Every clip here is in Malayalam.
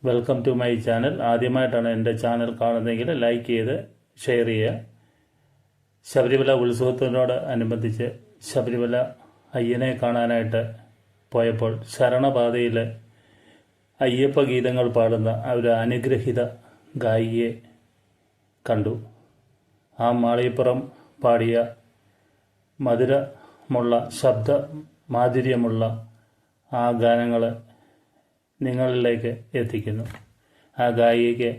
Welcome to my channel. ആദ്യമായിട്ടാണ് എൻ്റെ ചാനൽ കാണുന്നതെങ്കിൽ ലൈക്ക് ചെയ്ത് ഷെയർ ചെയ്യുക. ശബരിമല ഉത്സവത്തിനോട് അനുബന്ധിച്ച് ശബരിമല അയ്യനെ കാണാനായിട്ട് പോയപ്പോൾ ശരണപാതയിൽ അയ്യപ്പ ഗീതങ്ങൾ പാടുന്ന ഒരു അനുഗ്രഹീത ഗായികയെ കണ്ടു. ആ മാളികപ്പുറം പാടിയ മധുരമുള്ള ശബ്ദ മാധുര്യമുള്ള ആ ഗാനങ്ങൾ നിങ്ങളിലേക്ക് എത്തിക്കുന്നു. ആ ഗായികയ്ക്ക്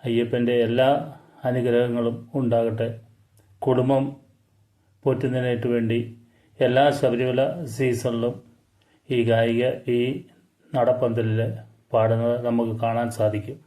അയ്യപ്പൻ്റെ എല്ലാ അനുഗ്രഹങ്ങളും ഉണ്ടാകട്ടെ. കുടുംബം പോറ്റുന്നതിനായിട്ട് വേണ്ടി എല്ലാ ശബരിമല സീസണിലും ഈ ഗായിക ഈ നടപ്പന്തലിൽ പാടുന്നത് നമുക്ക് കാണാൻ സാധിക്കും.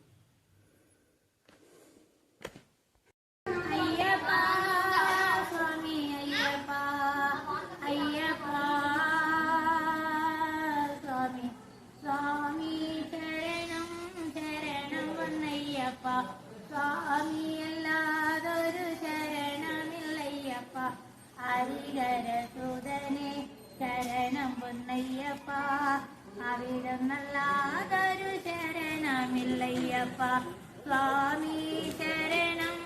സ്വാമിയല്ലാതൊരു ശരണമില്ലയ്യപ്പ, ഹരിഹരസുതനെ ശരണം പൊന്നയ്യപ്പ, അവിടുന്നല്ലാതൊരു ശരണമില്ലയ്യപ്പ. സ്വാമി ശരണം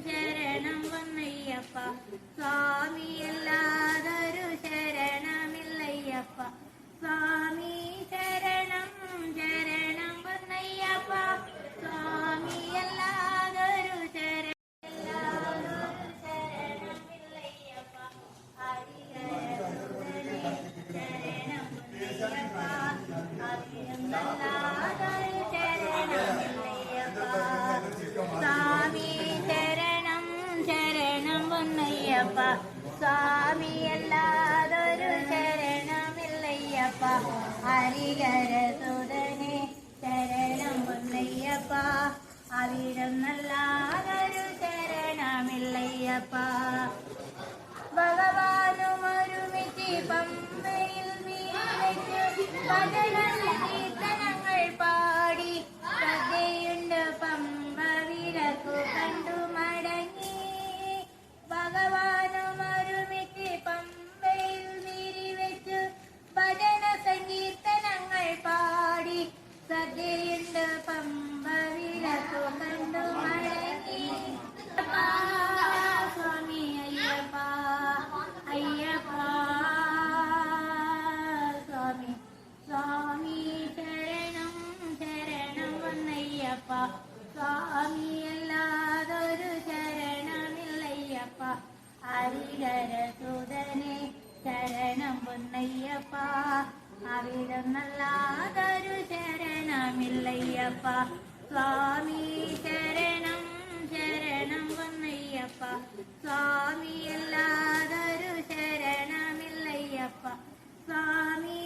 ശരണം പൊന്നയ്യപ്പ, സ്വാമിയല്ലാതൊരു ശരണമില്ലയ്യപ്പ. സ്വാമി ശരണം ശരണം പൊന്നയ്യപ്പ, സ്വാമിയല്ലാതൊരു ശരണമില്ലയ്യപ്പ. ഹരിഹരസുതനെ ശരണം പൊന്നയ്യപ്പ, അവിടുന്നല്ലാതൊരു ശരണമില്ലയ്യപ്പ. സ്വാമി ശരണം ശരണം പൊന്നയ്യപ്പ, സ്വാമിയല്ലാതൊരു ശരണമില്ലയ്യപ്പ. ഹരിഹരസുതനെ ശരണം പൊന്നയ്യപ്പ, അവിടുന്നല്ലാതൊരു ശരണമില്ലയ്യപ്പ. ഭഗവാനും ഒരുമിച്ച് പമ്പയിൽ വീണു ഭജന കീർത്തനങ്ങൾ പാടി, ശ്രദ്ധയുണ്ട് പമ്പ വിലക്കു കണ്ടു മടങ്ങി. ഭഗവാനും ഒരുമിച്ച് പമ്പയിൽ വിരിവെച്ചു ഭജന സങ്കീർത്തനങ്ങൾ പാടി, ശ്രദ്ധയുണ്ട് പമ്പ വിലക്കു കണ്ടു മടങ്ങി. സ്വാമി അയ്യപ്പ അയ്യപ്പ, സ്വാമി സ്വാമി ശരണം ശരണം പൊന്നയ്യപ്പ, സ്വാമിയല്ലാതൊരു ശരണമില്ലയ്യപ്പ. ഹരിഹരസുതനെ ശരണം പൊന്നയ്യപ്പ, അവിടുന്നല്ലാതൊരു ശരണമില്ലയ്യപ്പ. സ്വാമി ശരണം ശരണം പൊന്നയ്യപ്പ, സ്വാമിയല്ലാതൊരു ശരണമില്ലയ്യപ്പ. സ്വാമി